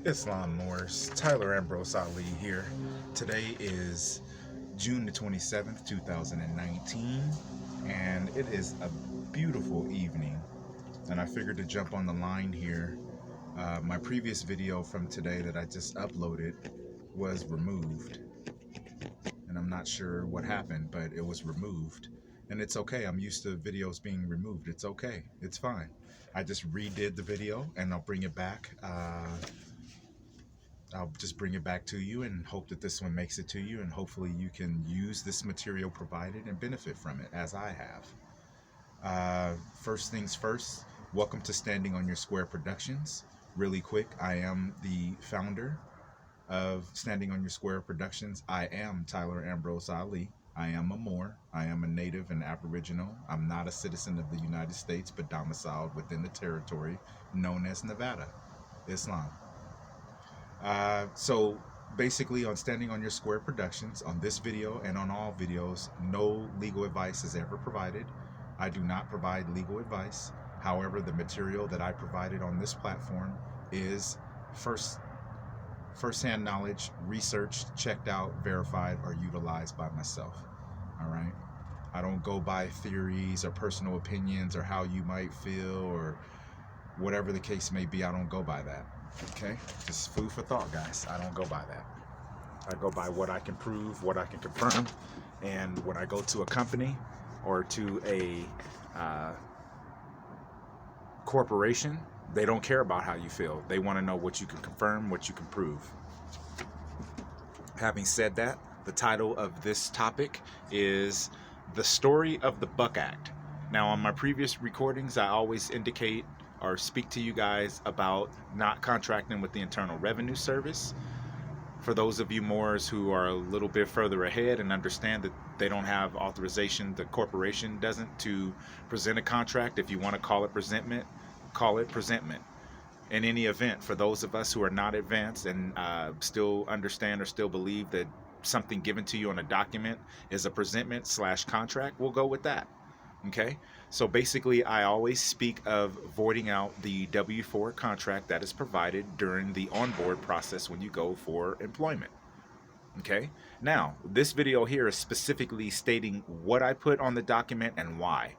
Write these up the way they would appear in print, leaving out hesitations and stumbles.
Islam Moors, Tyler Ambrose Ali here. Today is June the 27th, 2019, and it is a beautiful evening. And I figured to jump on the line here. My previous video from today that I just uploaded was removed, and I'm not sure what happened, but it was removed. And it's okay. I'm used to videos being removed. It's okay. It's fine. I just redid the video and I'll bring it back. I'll just bring it back to you and hope that this one makes it to you, and hopefully you can use this material provided and benefit from it as I have. First things first, welcome to Standing on Your Square Productions. Really quick, I am the founder of Standing on Your Square Productions. I am Tyler Ambrose Ali. I am a Moor. I am a native and Aboriginal. I'm not a citizen of the United States, but domiciled within the territory known as Nevada, Islam. So basically on Standing on Your Square Productions, on this video and on all videos, no legal advice is ever provided. I do not provide legal advice. However, the material that I provided on this platform is first-hand knowledge, researched, checked out, verified, or utilized by myself. All right? I don't go by theories or personal opinions or how you might feel or whatever the case may be. I don't go by that. Okay, just food for thought, guys. I don't go by that. I go by what I can prove, what I can confirm, and when I go to a company or to a corporation, they don't care about how you feel. They want to know what you can confirm, what you can prove. Having said that, the title of this topic is The Story of the Buck Act. Now, on my previous recordings, I always indicate or speak to you guys about not contracting with the Internal Revenue Service. For those of you Moors who are a little bit further ahead and understand that they don't have authorization, the corporation doesn't, to present a contract, if you want to call it presentment, call it presentment. In any event, for those of us who are not advanced and still understand or still believe that something given to you on a document is a presentment / contract, we'll go with that. Okay, so basically I always speak of voiding out the W-4 contract that is provided during the onboard process when you go for employment. Okay, now this video here is specifically stating what I put on the document and why.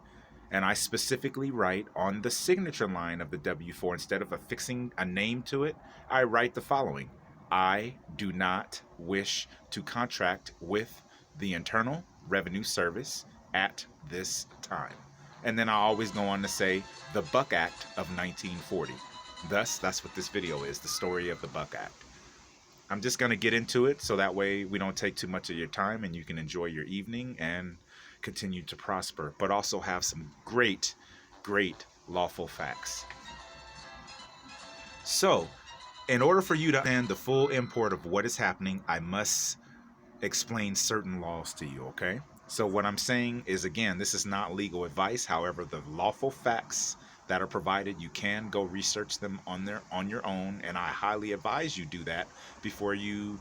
And I specifically write on the signature line of the W-4, instead of affixing a name to it, I write the following: I do not wish to contract with the Internal Revenue Service at this time. And then I always go on to say the Buck Act of 1940. Thus, that's what this video is, the story of the Buck Act. I'm just going to get into it so that way we don't take too much of your time and you can enjoy your evening and continue to prosper, but also have some great lawful facts. So, in order for you to understand the full import of what is happening, I must explain certain laws to you, okay? So what I'm saying is, again, this is not legal advice. However, the lawful facts that are provided, you can go research them on your own, and I highly advise you do that before you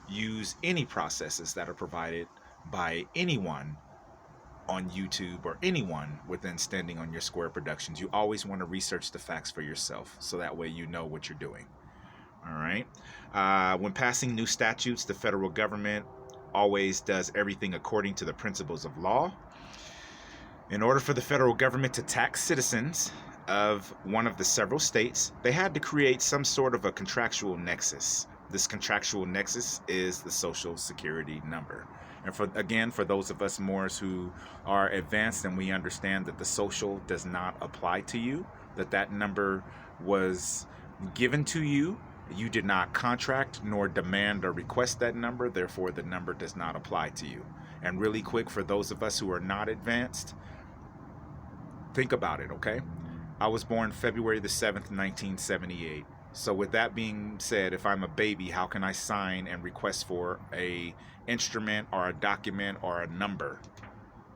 use any processes that are provided by anyone on YouTube or anyone within Standing on Your Square Productions. You always want to research the facts for yourself, so that way you know what you're doing. All right. When passing new statutes, the federal government always does everything according to the principles of law. In order for the federal government to tax citizens of one of the several states, they had to create some sort of a contractual nexus. This contractual nexus is the Social Security number. And for those of us Moors who are advanced and we understand that the social does not apply to you, that number was given to you. You did not contract nor demand or request that number, therefore the number does not apply to you. And really quick, for those of us who are not advanced, think about it, okay? I was born February the 7th, 1978. So with that being said, if I'm a baby, how can I sign and request for a instrument or a document or a number?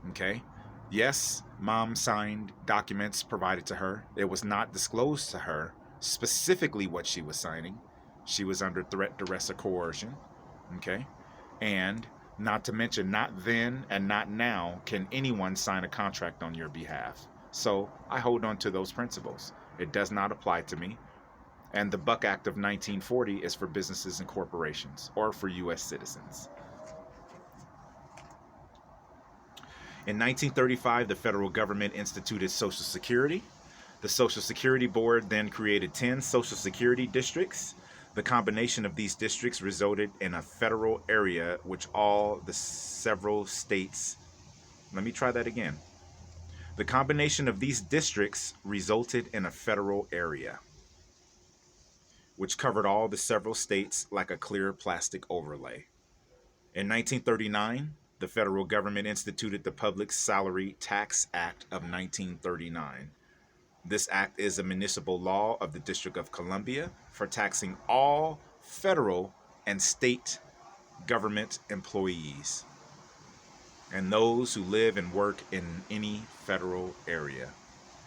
Okay? Yes, mom signed documents provided to her. It was not disclosed to her specifically what she was signing. She was under threat, duress, or coercion. Okay? And not to mention, not then and not now can anyone sign a contract on your behalf. So I hold on to those principles. It does not apply to me. And the Buck Act of 1940 is for businesses and corporations, or for U.S. citizens. In 1935, the federal government instituted Social Security. The Social Security Board then created 10 Social Security districts. The combination of these districts resulted in a federal area which all the several states... Let me try that again. The combination of these districts resulted in a federal area which covered all the several states like a clear plastic overlay. In 1939, the federal government instituted the Public Salary Tax Act of 1939. This act is a municipal law of the District of Columbia for taxing all federal and state government employees and those who live and work in any federal area.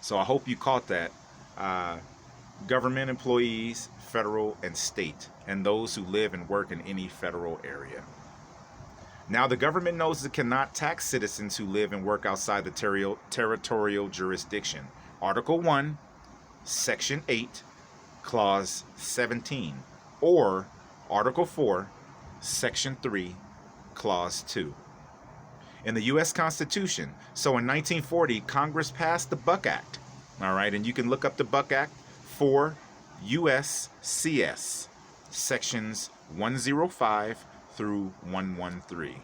So I hope you caught that. Government employees, federal and state, and those who live and work in any federal area. Now, the government knows it cannot tax citizens who live and work outside the territorial jurisdiction. Article 1, Section 8, Clause 17, or Article 4, Section 3, Clause 2. In the U.S. Constitution, so in 1940, Congress passed the Buck Act. All right, and you can look up the Buck Act for USCS, Sections 105 through 113.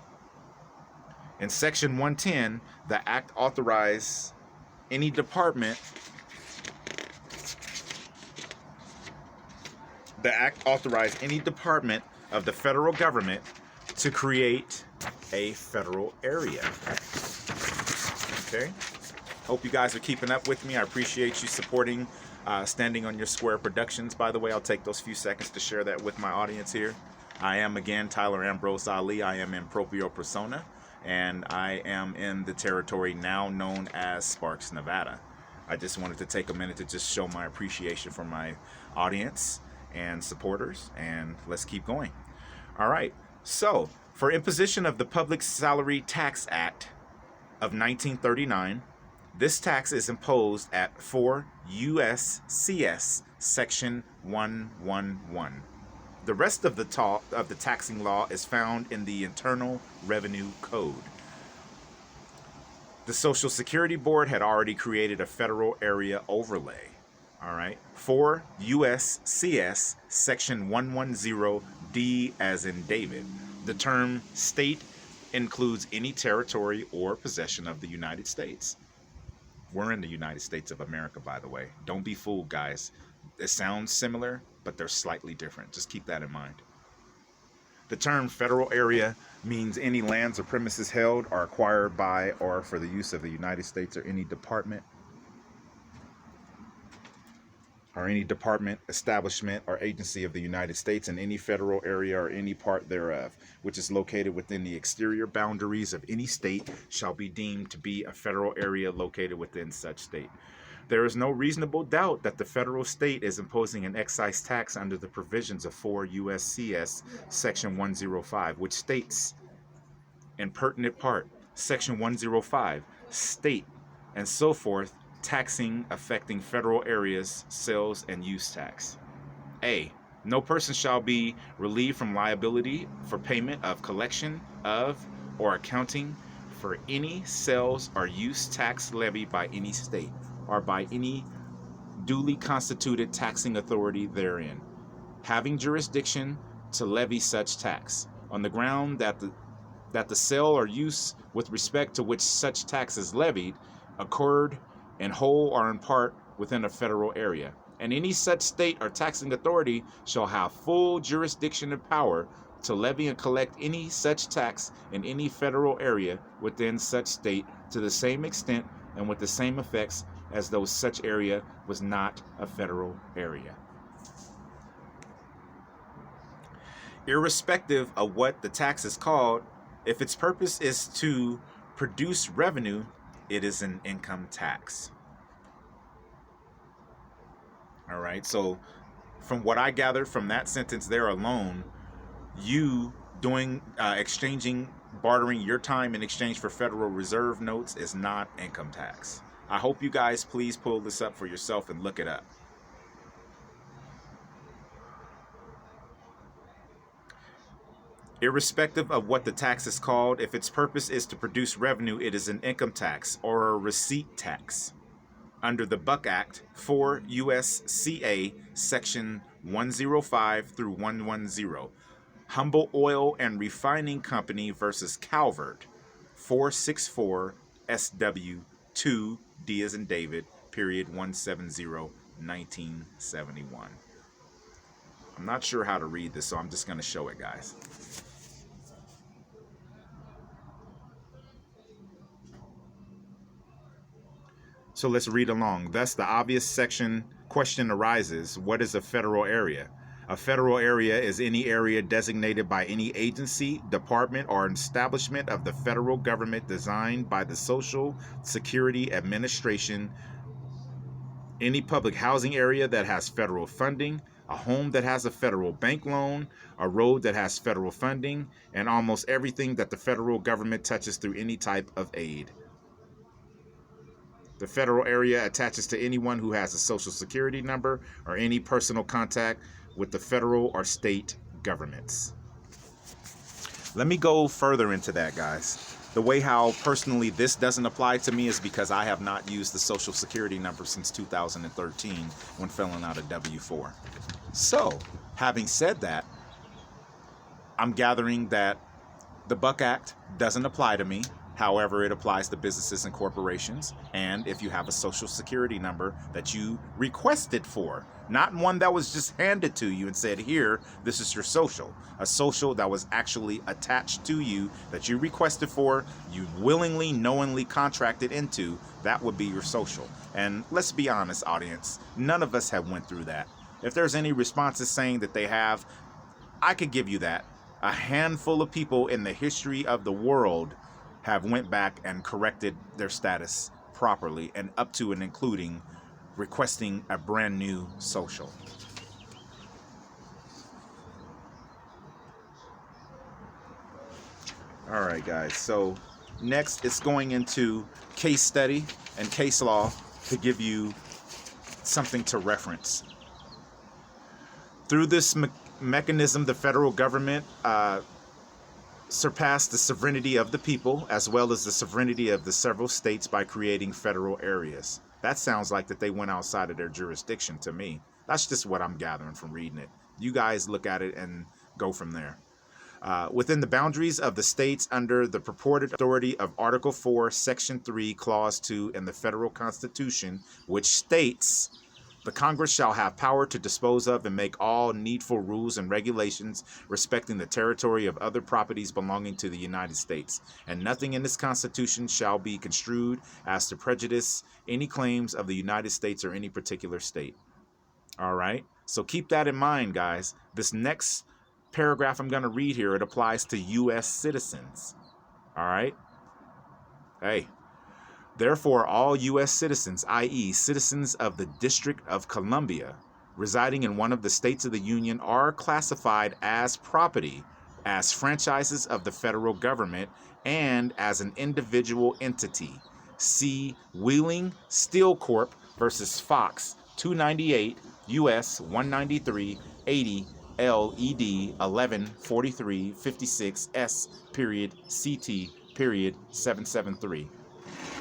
In Section 110, the Act authorized any department of the federal government to create a federal area. Okay? Hope you guys are keeping up with me. I appreciate you supporting Standing on Your Square Productions. By the way, I'll take those few seconds to share that with my audience here. I am, again, Tyler Ambrose Ali. I am in Proprio Persona, and I am in the territory now known as Sparks, Nevada. I just wanted to take a minute to just show my appreciation for my audience and supporters, and let's keep going. All right, so for imposition of the Public Salary Tax Act of 1939, this tax is imposed at 4 USCS Section 111. The rest of the taxing law is found in the Internal Revenue Code. The Social Security Board had already created a federal area overlay. All right, 4 USCS Section 110D as in David. The term state includes any territory or possession of the United States. We're in the United States of America, by the way. Don't be fooled, guys. It sounds similar, but they're slightly different. Just keep that in mind. The term federal area means any lands or premises held or acquired by or for the use of the United States or any department, establishment, or agency of the United States in any federal area or any part thereof, which is located within the exterior boundaries of any state, shall be deemed to be a federal area located within such state. There is no reasonable doubt that the federal state is imposing an excise tax under the provisions of 4 USCS Section 105, which states, in pertinent part, Section 105, state, and so forth, taxing affecting federal areas, sales and use tax. A. No person shall be relieved from liability for payment of collection of or accounting for any sales or use tax levied by any state or by any duly constituted taxing authority therein, having jurisdiction to levy such tax, on the ground that the sale or use with respect to which such tax is levied occurred in whole or in part within a federal area, and any such state or taxing authority shall have full jurisdiction and power to levy and collect any such tax in any federal area within such state to the same extent and with the same effects as though such area was not a federal area. Irrespective of what the tax is called, if its purpose is to produce revenue, it is an income tax. All right, so from what I gathered from that sentence there alone, you doing bartering your time in exchange for Federal Reserve notes is not income tax. I hope you guys please pull this up for yourself and look it up. Irrespective of what the tax is called, if its purpose is to produce revenue, it is an income tax or a receipt tax. Under the Buck Act, 4 U.S.C.A. Section 105 through 110. Humble Oil and Refining Company versus Calvert, 464 SW 2 D as in David, period 170, 1971. I'm not sure how to read this, so I'm just going to show it, guys. So let's read along. Thus, the obvious section question arises, what is a federal area? A federal area is any area designated by any agency, department, or establishment of the federal government designed by the Social Security Administration, any public housing area that has federal funding, a home that has a federal bank loan, a road that has federal funding, and almost everything that the federal government touches through any type of aid. The federal area attaches to anyone who has a social security number or any personal contact with the federal or state governments. Let me go further into that, guys. The way how personally this doesn't apply to me is because I have not used the social security number since 2013 when filling out a W-4. So, having said that, I'm gathering that the Buck Act doesn't apply to me. However, it applies to businesses and corporations. And if you have a social security number that you requested for, not one that was just handed to you and said, here, this is your social. A social that was actually attached to you that you requested for, you willingly, knowingly contracted into, that would be your social. And let's be honest, audience, none of us have went through that. If there's any responses saying that they have, I could give you that. A handful of people in the history of the world have went back and corrected their status properly and up to and including requesting a brand new social. All right, guys. So next it's going into case study and case law to give you something to reference. Through this mechanism, the federal government surpassed the sovereignty of the people as well as the sovereignty of the several states by creating federal areas. That sounds like that they went outside of their jurisdiction to me. That's just what I'm gathering from reading it. You guys look at it and go from there. Within the boundaries of the states under the purported authority of Article 4, Section 3, Clause 2 in the Federal Constitution, which states, the Congress shall have power to dispose of and make all needful rules and regulations respecting the territory of other properties belonging to the United States. And nothing in this Constitution shall be construed as to prejudice any claims of the United States or any particular state. All right. So keep that in mind, guys. This next paragraph I'm going to read here, it applies to U.S. citizens. All right. Hey. Therefore, all U.S. citizens, i.e. citizens of the District of Columbia, residing in one of the states of the Union are classified as property, as franchises of the federal government, and as an individual entity. See Wheeling Steel Corp. versus Fox 298 U.S. 193 80 LED 1143 56 S period CT period 773.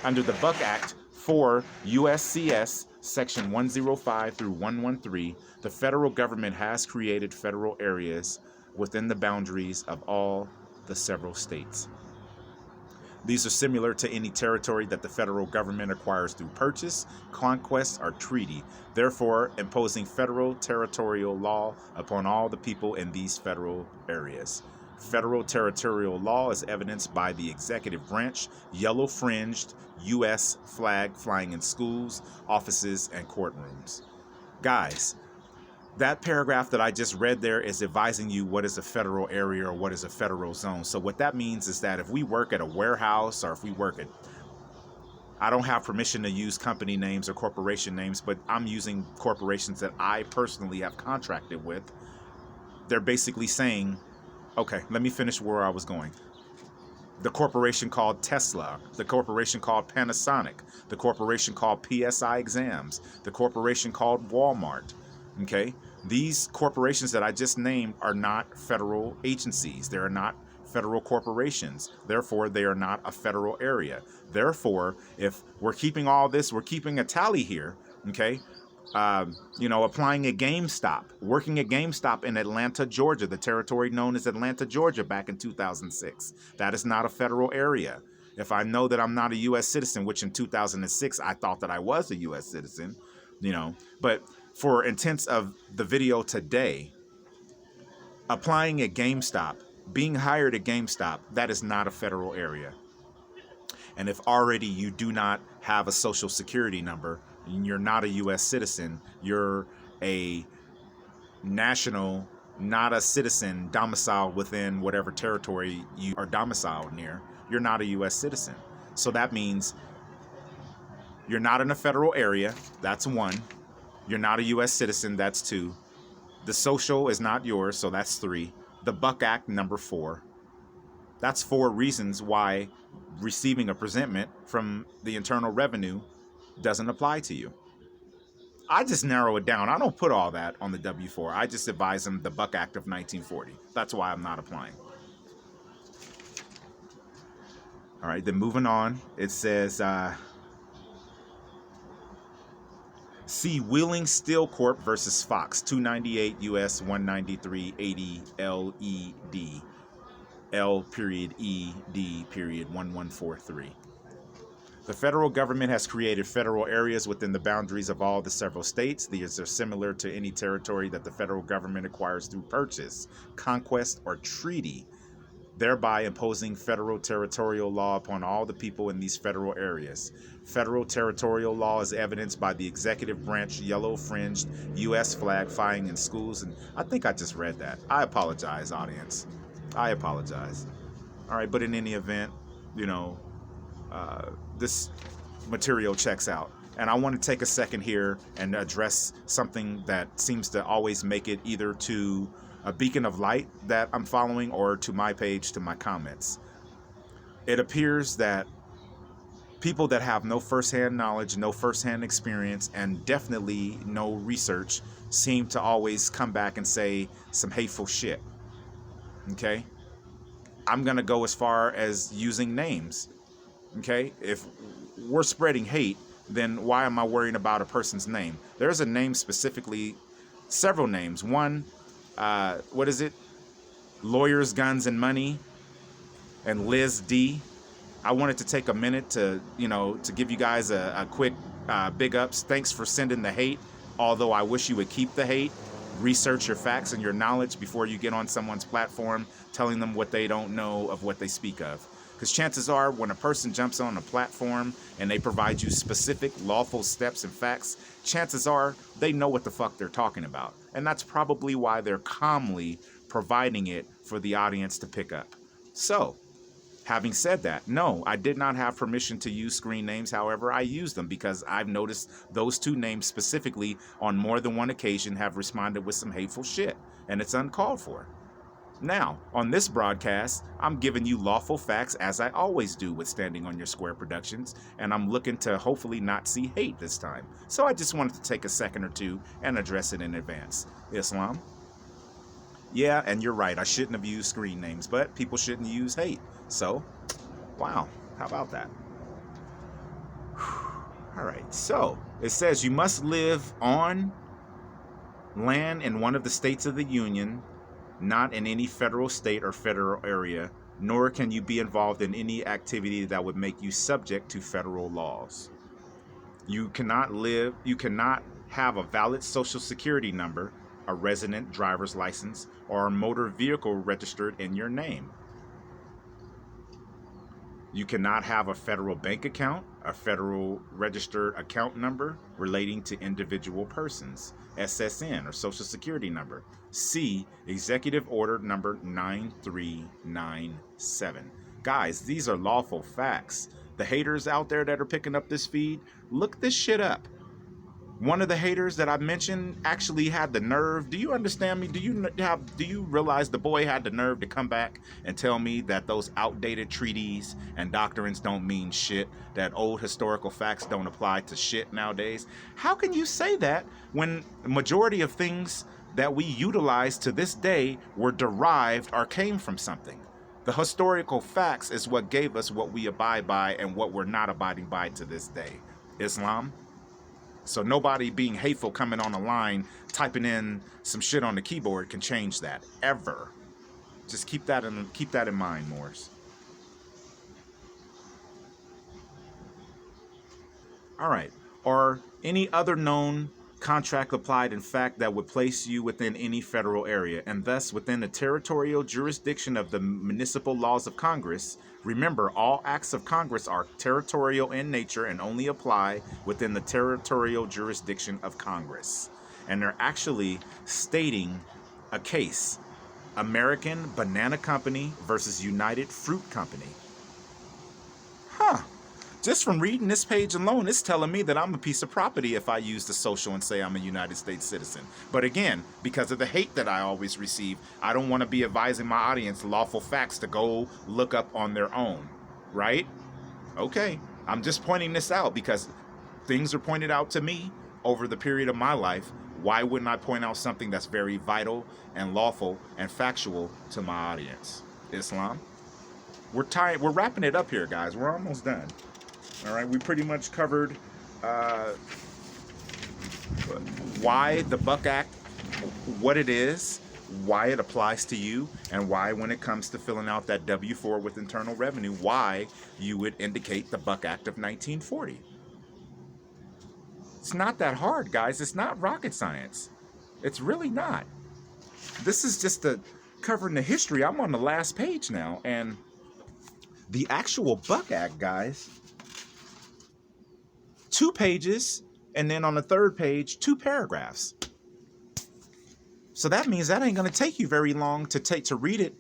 Under the Buck Act, 4 USCS Section 105 through 113, the federal government has created federal areas within the boundaries of all the several states. These are similar to any territory that the federal government acquires through purchase, conquest, or treaty, therefore imposing federal territorial law upon all the people in these federal areas. Federal territorial law is evidenced by the executive branch, yellow-fringed U.S. flag flying in schools, offices, and courtrooms. Guys, that paragraph that I just read there is advising you what is a federal area or what is a federal zone. So what that means is that if we work at a warehouse or if we work at, I don't have permission to use company names or corporation names, but I'm using corporations that I personally have contracted with. They're basically saying, okay, let me finish where I was going. The corporation called Tesla, the corporation called Panasonic, the corporation called PSI Exams, the corporation called Walmart. Okay? These corporations that I just named are not federal agencies. They are not federal corporations. Therefore, they are not a federal area. Therefore, if we're keeping all this, we're keeping a tally here, okay? Applying at GameStop, working at GameStop in Atlanta, Georgia, the territory known as Atlanta, Georgia, back in 2006. That is not a federal area. If I know that I'm not a U.S. citizen, which in 2006 I thought that I was a U.S. citizen, but for intents of the video today, applying at GameStop, being hired at GameStop, that is not a federal area. And if already you do not have a social security number, you're not a U.S. citizen, you're a national, not a citizen domiciled within whatever territory you are domiciled near, you're not a U.S. citizen. So that means you're not in a federal area, that's one. You're not a U.S. citizen, that's two. The social is not yours, so that's three. The Buck Act, number four. That's four reasons why receiving a presentment from the Internal Revenue doesn't apply to you. I just narrow it down. I don't put all that on the W-4. I just advise them the Buck Act of 1940. That's why I'm not applying. All right, then moving on. It says, see Wheeling Steel Corp versus Fox, 298 U.S. 19380 LED. L.E.D.1143. The federal government has created federal areas within the boundaries of all the several states. These are similar to any territory that the federal government acquires through purchase, conquest, or treaty, thereby imposing federal territorial law upon all the people in these federal areas. Federal territorial law is evidenced by the executive branch yellow-fringed U.S. flag flying in schools. And I think I just read that. I apologize, audience. I apologize. All right, but in any event, this material checks out. And I want to take a second here and address something that seems to always make it either to a beacon of light that I'm following or to my page, to my comments. It appears that people that have no firsthand knowledge, no firsthand experience, and definitely no research seem to always come back and say some hateful shit. Okay, I'm gonna go as far as using names. Okay, if we're spreading hate, then why am I worrying about a person's name? There's a name specifically, several names. One, what is it? Lawyers, Guns, and Money, and Liz D. I wanted to take a minute to give you guys a quick big ups. Thanks for sending the hate. Although I wish you would keep the hate. Research your facts and your knowledge before you get on someone's platform telling them what they don't know of what they speak of. Because chances are when a person jumps on a platform and they provide you specific lawful steps and facts, chances are they know what the fuck they're talking about. And that's probably why they're calmly providing it for the audience to pick up. So, having said that, no, I did not have permission to use screen names. However, I used them because I've noticed those two names specifically on more than one occasion have responded with some hateful shit, and it's uncalled for. Now, on this broadcast, I'm giving you lawful facts as I always do with Standing on Your Square Productions, and I'm looking to hopefully not see hate this time. So I just wanted to take a second or two and address it in advance. Islam. Yeah, and you're right, I shouldn't have used screen names, but people shouldn't use hate. So, wow, how about that? All right, so it says you must live on land in one of the states of the Union, not in any federal state or federal area, nor can you be involved in any activity that would make you subject to federal laws. You cannot have a valid social security number, a resident driver's license, or a motor vehicle registered in your name. You cannot have a federal bank account, a federal registered account number relating to individual persons, SSN or social security number. See Executive Order number 9397. Guys, these are lawful facts. The haters out there that are picking up this feed, look this shit up. One of the haters that I mentioned actually had the nerve. Do you understand me? Do you realize the boy had the nerve to come back and tell me that those outdated treaties and doctrines don't mean shit, that old historical facts don't apply to shit nowadays? How can you say that when the majority of things that we utilize to this day were derived or came from something. The historical facts is what gave us what we abide by and what we're not abiding by to this day. Islam. So nobody being hateful coming on the line, typing in some shit on the keyboard can change that ever. Just keep that in mind, Moors. All right. Or any other known contract applied in fact that would place you within any federal area and thus within the territorial jurisdiction of the municipal laws of Congress. Remember, all acts of Congress are territorial in nature and only apply within the territorial jurisdiction of Congress. And they're actually stating a case. American Banana Company versus United Fruit Company. Huh. Just from reading this page alone, it's telling me that I'm a piece of property if I use the social and say I'm a United States citizen. But again, because of the hate that I always receive, I don't want to be advising my audience lawful facts to go look up on their own, right? Okay, I'm just pointing this out because things are pointed out to me over the period of my life. Why wouldn't I point out something that's very vital and lawful and factual to my audience? Islam. We're wrapping it up here, guys. We're almost done. All right, we pretty much covered why the Buck Act, what it is, why it applies to you, and why when it comes to filling out that W-4 with Internal Revenue, why you would indicate the Buck Act of 1940. It's not that hard, guys. It's not rocket science. It's really not. This is just covering the history. I'm on the last page now, and the actual Buck Act, guys, 2 pages, and then on the 3rd page, 2 paragraphs. So that means that ain't gonna take you very long to read it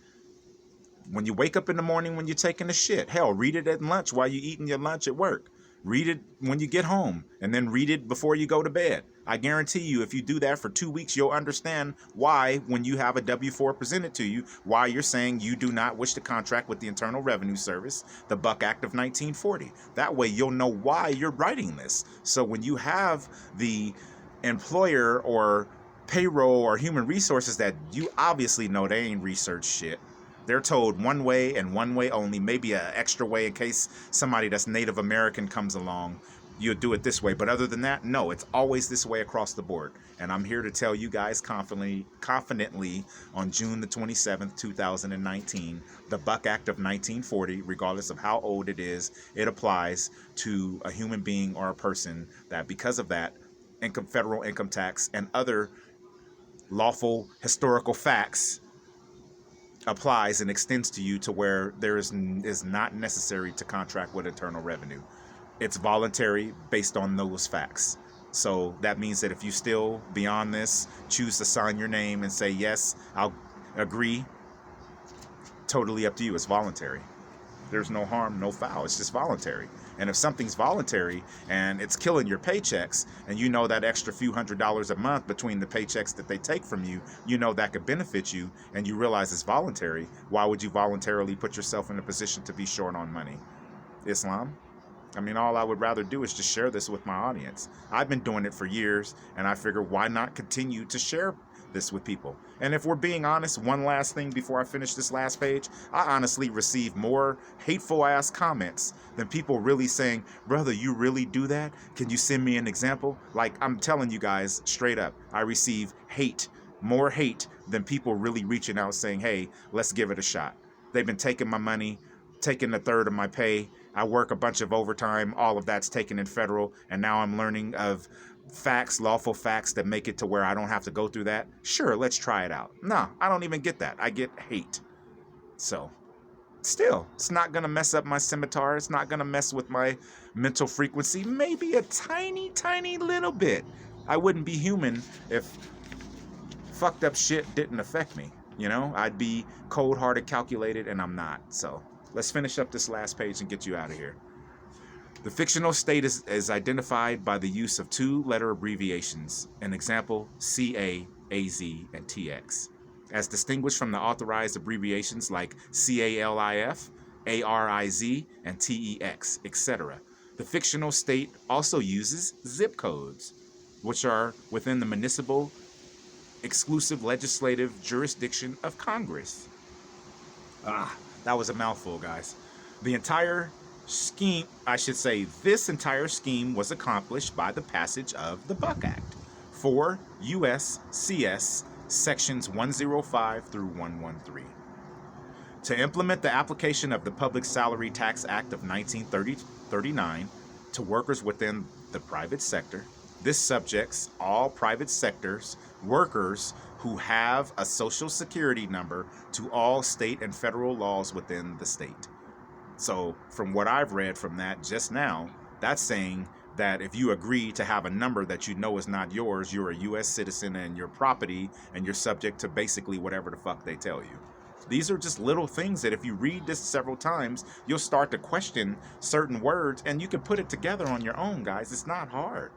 when you wake up in the morning, when you're taking a shit. Hell, read it at lunch while you're eating your lunch at work. Read it when you get home, and then read it before you go to bed. I guarantee you, if you do that for 2 weeks, you'll understand why, when you have a W-4 presented to you, why you're saying you do not wish to contract with the Internal Revenue Service, the Buck Act of 1940. That way, you'll know why you're writing this. So when you have the employer or payroll or human resources that you obviously know they ain't research shit, they're told one way and one way only, maybe an extra way in case somebody that's Native American comes along, you'll do it this way. But other than that, no, it's always this way across the board. And I'm here to tell you guys confidently on June the 27th, 2019, the Buck Act of 1940, regardless of how old it is, it applies to a human being or a person that because of that, federal income tax and other lawful historical facts applies and extends to you to where there is not necessary to contract with Internal Revenue. It's voluntary based on those facts. So that means that if you still, beyond this, choose to sign your name and say, yes, I'll agree, totally up to you. It's voluntary. There's no harm, no foul. It's just voluntary. And if something's voluntary and it's killing your paychecks, and you know that extra few $100s a month between the paychecks that they take from you, you know that could benefit you, and you realize it's voluntary, why would you voluntarily put yourself in a position to be short on money? Islam? I mean, all I would rather do is just share this with my audience. I've been doing it for years, and I figure why not continue to share this with people? And if we're being honest, one last thing before I finish this last page, I honestly receive more hateful ass comments than people really saying, brother, you really do that? Can you send me an example? Like, I'm telling you guys straight up, I receive hate, more hate than people really reaching out saying, hey, let's give it a shot. They've been taking my money, taking a third of my pay. I work a bunch of overtime. All of that's taken in federal. And now I'm learning of facts, lawful facts that make it to where I don't have to go through that. Sure, let's try it out. No, I don't even get that. I get hate. So still, it's not going to mess up my scimitar. It's not going to mess with my mental frequency. Maybe a tiny, tiny little bit. I wouldn't be human if fucked up shit didn't affect me. You know, I'd be cold-hearted, calculated, and I'm not. So let's finish up this last page and get you out of here. The fictional state is identified by the use of 2-letter abbreviations, an example, CA, AZ, and TX, as distinguished from the authorized abbreviations like CALIF, ARIZ, and TEX, etc. The fictional state also uses zip codes. which are within the municipal exclusive legislative jurisdiction of Congress. Ah, that was a mouthful, guys. The entire scheme, I should say, this entire scheme was accomplished by the passage of the Buck Act, 4 U.S.C.S. sections 105 through 113. To implement the application of the Public Salary Tax Act of 1939 to workers within the private sector, this subjects all private sectors workers who have a social security number to all state and federal laws within the state. So from what I've read from that just now, that's saying that if you agree to have a number that you know is not yours, you're a U.S. citizen and your property, and you're subject to basically whatever the fuck they tell you. These are just little things that if you read this several times, you'll start to question certain words, and you can put it together on your own, guys. It's not hard.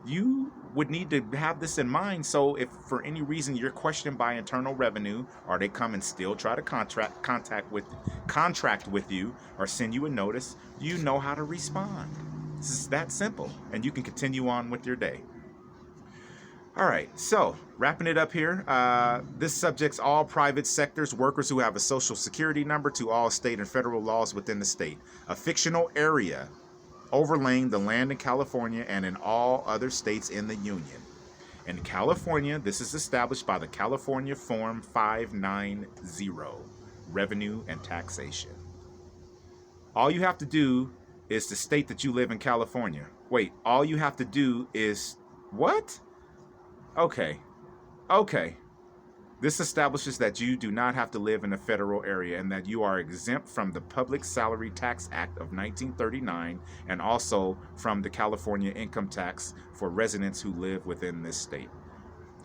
You would need to have this in mind, so if for any reason you're questioned by Internal Revenue, or they come and still try to contract with you or send you a notice, you know how to respond. This is that simple, and you can continue on with your day. All right, so wrapping it up here, this subjects all private sectors workers who have a social security number to all state and federal laws within the state. A fictional area overlaying the land in California and in all other states in the Union. In California, this is established by the California Form 590, Revenue and Taxation. All you have to do is to state that you live in California. Wait, all you have to do is... What? Okay. This establishes that you do not have to live in a federal area and that you are exempt from the Public Salary Tax Act of 1939 and also from the California income tax for residents who live within this state.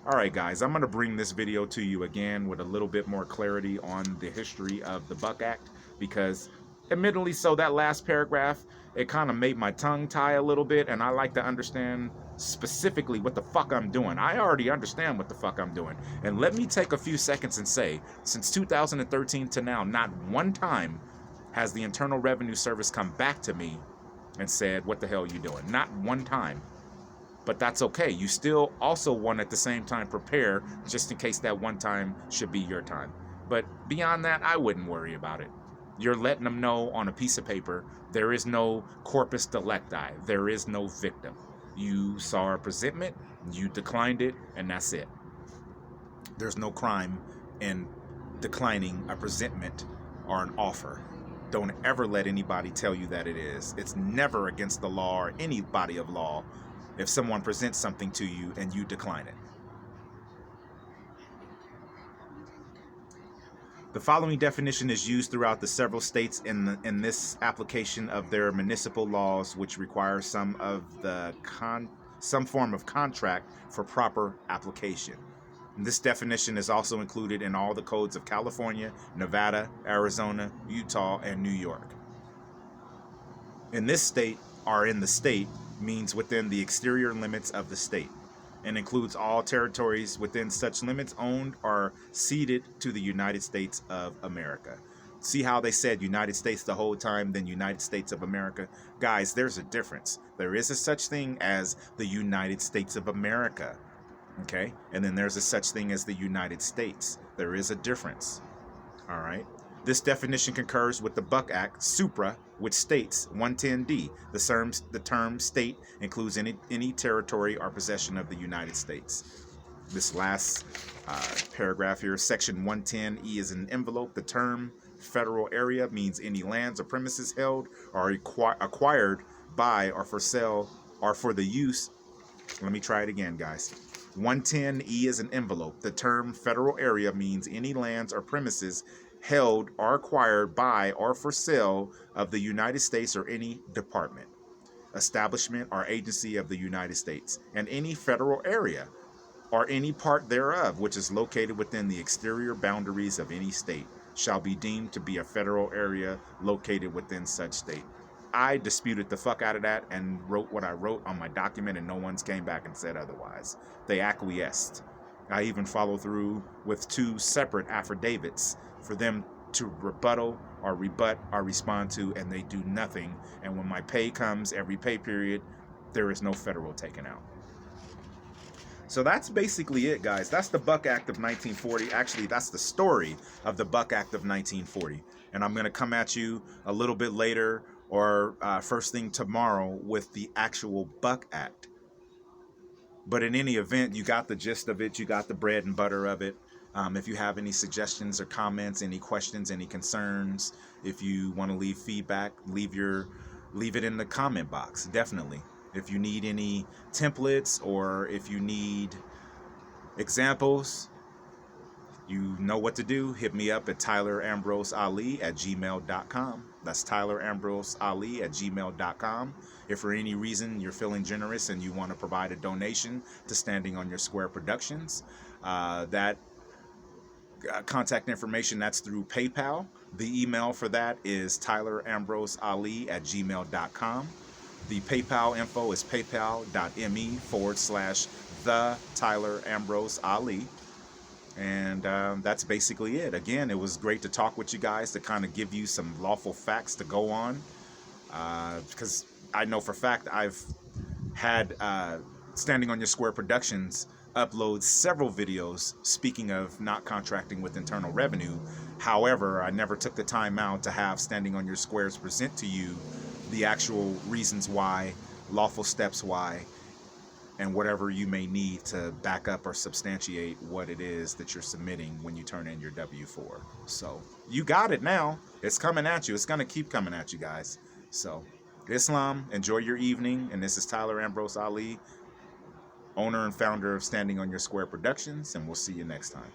All right, guys, I'm going to bring this video to you again with a little bit more clarity on the history of the Buck Act because, admittedly so, that last paragraph, it kind of made my tongue tie a little bit, and I like to understand specifically what the fuck I'm doing. I already understand what the fuck I'm doing. And let me take a few seconds and say, since 2013 to now, not one time has the Internal Revenue Service come back to me and said, what the hell are you doing? Not one time. But that's okay. You still also want at the same time prepare just in case that one time should be your time. But beyond that, I wouldn't worry about it. You're letting them know on a piece of paper, there is no corpus delicti. There is no victim. You saw a presentment, you declined it, and that's it. There's no crime in declining a presentment or an offer. Don't ever let anybody tell you that it is. It's never against the law or any body of law if someone presents something to you and you decline it. The following definition is used throughout the several states in this application of their municipal laws, which require some form of contract for proper application. And this definition is also included in all the codes of California, Nevada, Arizona, Utah, and New York. In this state, or in the state, means within the exterior limits of the state, and includes all territories within such limits owned or ceded to the United States of America. See how they said United States the whole time, then United States of America? Guys, there's a difference. There is a such thing as the United States of America, okay? And then there's a such thing as the United States. There is a difference, all right? This definition concurs with the Buck Act, supra, which states 110D. The term state includes any territory or possession of the United States. This last paragraph here, section 110E is an envelope. The term federal area means any lands or premises held or acquired by or for sale or for the use. Let me try it again, guys. 110E is an envelope. The term federal area means any lands or premises held or acquired by or for sale of the United States or any department, establishment, or agency of the United States, and any federal area or any part thereof which is located within the exterior boundaries of any state shall be deemed to be a federal area located within such state. I disputed the fuck out of that and wrote what I wrote on my document, and no one's came back and said otherwise. They acquiesced. I even followed through with 2 separate affidavits for them to rebut or respond to, and they do nothing. And when my pay comes every pay period, there is no federal taken out. So that's basically it, guys. That's the Buck Act of 1940. Actually, that's the story of the Buck Act of 1940. And I'm going to come at you a little bit later or first thing tomorrow with the actual Buck Act. But in any event, you got the gist of it. You got the bread and butter of it. If you have any suggestions or comments, any questions, any concerns, if you want to leave feedback, leave it in the comment box. Definitely. If you need any templates or if you need examples, you know what to do. Hit me up at tylerambrosali@gmail.com. That's tylerambrosali@gmail.com. If for any reason you're feeling generous and you want to provide a donation to Standing on Your Square Productions, that contact information, that's through PayPal. The email for that is tylerambrosali@gmail.com. The PayPal info is paypal.me/the Tyler Ambrose Ali. And that's basically it. Again, it was great to talk with you guys, to kind of give you some lawful facts to go on. Because I know for a fact I've had Standing on Your Square Productions upload several videos speaking of not contracting with Internal Revenue. However, I never took the time out to have Standing on Your Squares present to you the actual reasons why, lawful steps why, and whatever you may need to back up or substantiate what it is that you're submitting when you turn in your W-4. So you got it now. It's coming at you. It's going to keep coming at you guys. So Islam, enjoy your evening. And this is Tyler Ambrose Ali, owner and founder of Standing on Your Square Productions. And we'll see you next time.